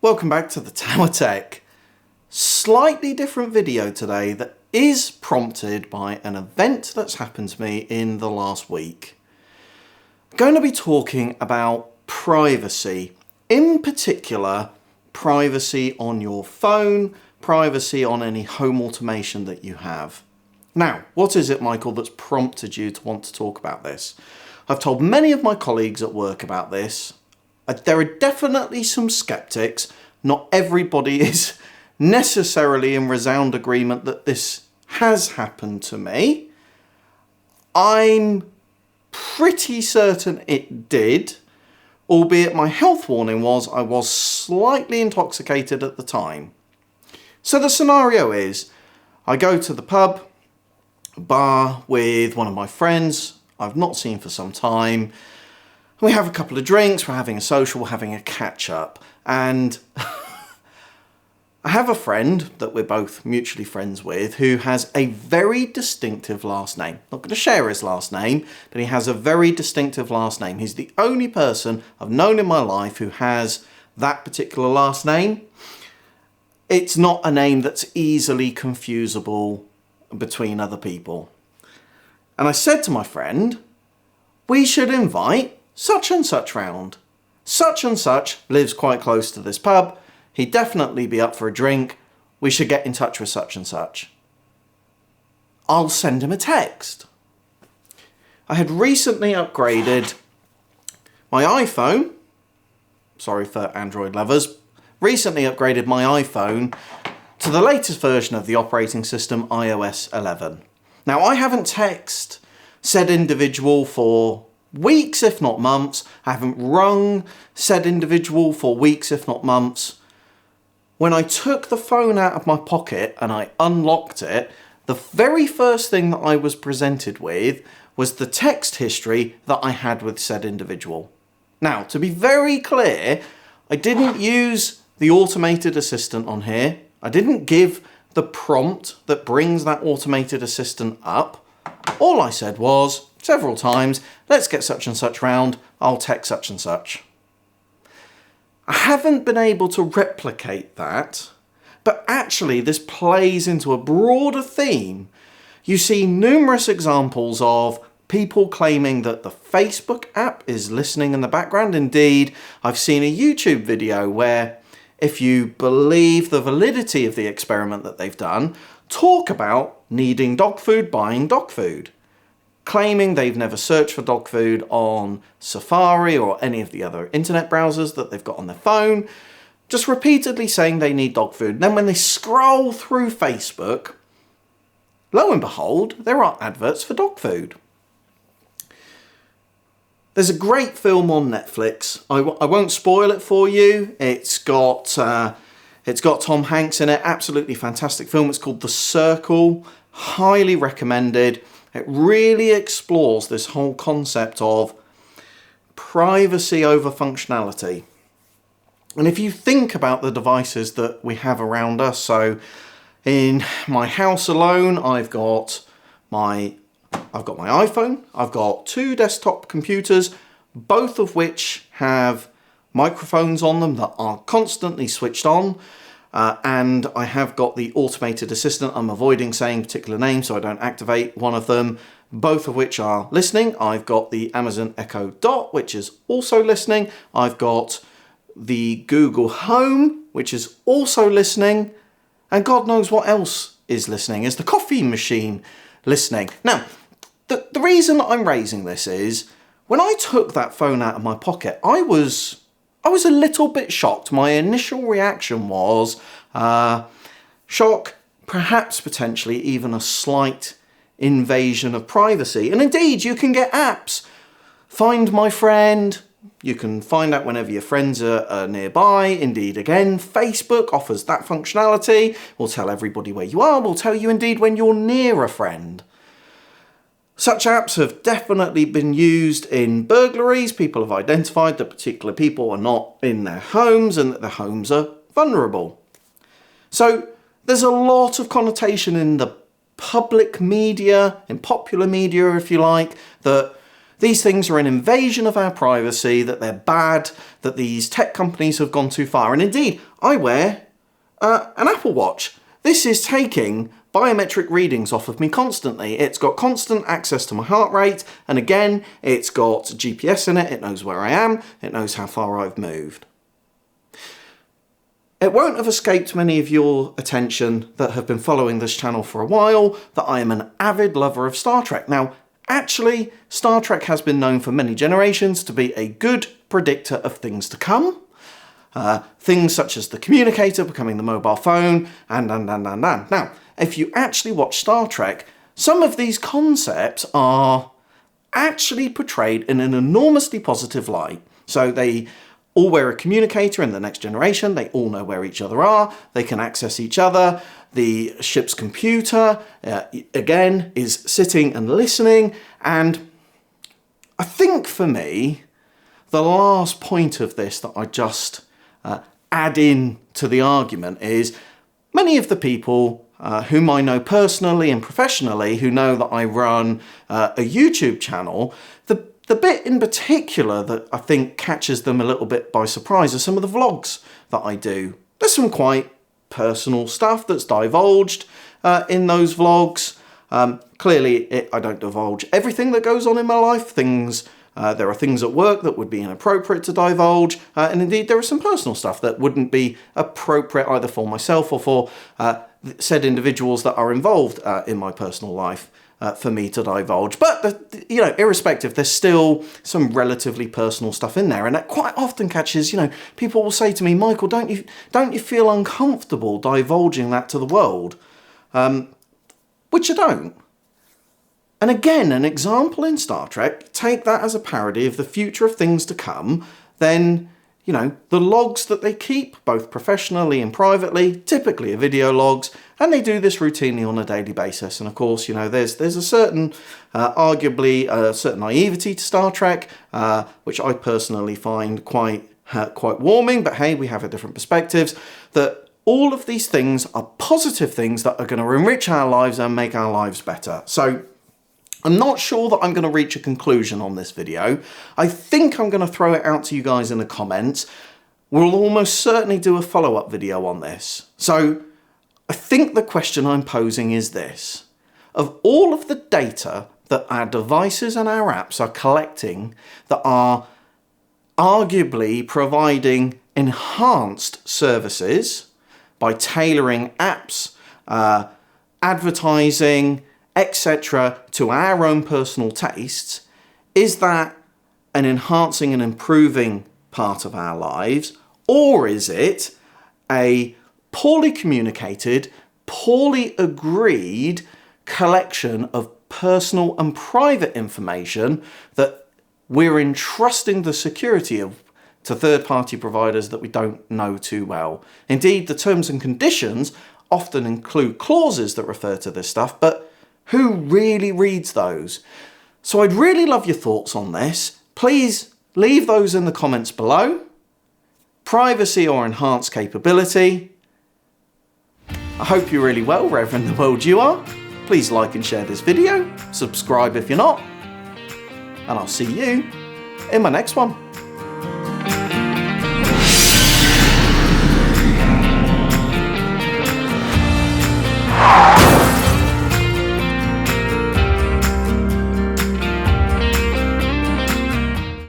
Welcome back to the Tower Tech. Slightly different video today that is prompted by an event that's happened to me in the last week. I'm going to be talking about privacy, in particular privacy on your phone, privacy on any home automation that you have. Now, what is it, Michael, that's prompted you to want to talk about this? I've told many of my colleagues at work about this. There are definitely some skeptics. Not everybody is necessarily in resound agreement that this has happened to me. I'm pretty certain it did, albeit my health warning was I was slightly intoxicated at the time. So the scenario is, I go to the pub, bar with one of my friends I've not seen for some time. We have a couple of drinks, we're having a social, we're having a catch up, and I have a friend that we're both mutually friends with who has a very distinctive last name. Not going to share his last name, but he has a very distinctive last name. He's the only person I've known in my life who has that particular last name. It's not a name that's easily confusable between other people. And I said to my friend, we should invite such and such round. Such and such lives quite close to this pub. He'd definitely be up for a drink. We should get in touch with such and such. I'll send him a text. I had recently upgraded my iPhone. Sorry for Android lovers. Recently upgraded my iPhone to the latest version of the operating system, iOS 11. Now, I haven't texted said individual for weeks, if not months. I haven't rung said individual for weeks, if not months. When I took the phone out of my pocket and I unlocked it, the very first thing that I was presented with was the text history that I had with said individual. Now, to be very clear, I didn't use the automated assistant on here. I didn't give the prompt that brings that automated assistant up. All I said was, several times, let's get such and such round, I'll text such and such. I haven't been able to replicate that, but actually this plays into a broader theme. You see numerous examples of people claiming that the Facebook app is listening in the background. Indeed, I've seen a YouTube video where, if you believe the validity of the experiment that they've done, talk about needing dog food, buying dog food, claiming they've never searched for dog food on Safari or any of the other internet browsers that they've got on their phone, just repeatedly saying they need dog food. Then when they scroll through Facebook, lo and behold, there are adverts for dog food. There's a great film on Netflix. I won't spoil it for you. It's got Tom Hanks in it. Absolutely fantastic film. It's called The Circle. Highly recommended. It really explores this whole concept of privacy over functionality. And if you think about the devices that we have around us, so in my house alone, I've got my iPhone, I've got two desktop computers, both of which have microphones on them that are constantly switched on, and I have got the automated assistant. I'm avoiding saying particular names so I don't activate one of them, both of which are listening. I've got the Amazon Echo Dot, which is also listening. I've got the Google Home, which is also listening, and God knows what else is listening. Is the coffee machine listening? Now, the reason that I'm raising this is, when I took that phone out of my pocket, I was a little bit shocked. My initial reaction was shock, perhaps potentially even a slight invasion of privacy. And indeed, you can get apps. Find My Friend. You can find out whenever your friends are nearby. Indeed, again, Facebook offers that functionality. We'll tell everybody where you are. We'll tell you indeed when you're near a friend. Such apps have definitely been used in burglaries. People have identified that particular people are not in their homes and that their homes are vulnerable. So there's a lot of connotation in the public media, in popular media if you like, that These things are an invasion of our privacy, that they're bad, that these tech companies have gone too far. And indeed, I wear an Apple Watch. This is taking biometric readings off of me constantly. It's got constant access to my heart rate, and again, it's got GPS in it, it knows where I am, it knows how far I've moved. It won't have escaped many of your attention that have been following this channel for a while that I am an avid lover of Star Trek. Now, actually, Star Trek has been known for many generations to be a good predictor of things to come. Things such as the communicator becoming the mobile phone, and. Now, if you actually watch Star Trek, some of these concepts are actually portrayed in an enormously positive light. So they all wear a communicator in the Next Generation, they all know where each other are, they can access each other, the ship's computer, again, is sitting and listening, and I think for me, the last point of this that I just add in to the argument is many of the people whom I know personally and professionally, who know that I run a YouTube channel, the bit in particular that I think catches them a little bit by surprise are some of the vlogs that I do. There's some quite personal stuff that's divulged in those vlogs. Clearly, I don't divulge everything that goes on in my life. There are things at work that would be inappropriate to divulge, and indeed there is some personal stuff that wouldn't be appropriate either for myself or for said individuals that are involved in my personal life for me to divulge. But, irrespective, there's still some relatively personal stuff in there, and that quite often catches, people will say to me, Michael, don't you feel uncomfortable divulging that to the world? Which I don't. And again, an example in Star Trek, take that as a parody of the future of things to come, then, the logs that they keep, both professionally and privately, typically are video logs, and they do this routinely on a daily basis. And of course, there's a certain, arguably, a certain naivety to Star Trek, which I personally find quite warming, but hey, we have different perspectives, that all of these things are positive things that are going to enrich our lives and make our lives better. So, I'm not sure that I'm going to reach a conclusion on this video. I think I'm going to throw it out to you guys in the comments. We'll almost certainly do a follow-up video on this. So I think the question I'm posing is this. Of all of the data that our devices and our apps are collecting that are arguably providing enhanced services by tailoring apps, advertising, etc. to our own personal tastes, is that an enhancing and improving part of our lives, or is it a poorly communicated, poorly agreed collection of personal and private information that we're entrusting the security of to third-party providers that we don't know too well? Indeed, the terms and conditions often include clauses that refer to this stuff, but who really reads those? So I'd really love your thoughts on this. Please leave those in the comments below. Privacy or enhanced capability? I hope you're really well wherever in the world you are. Please like and share this video. Subscribe if you're not. And I'll see you in my next one.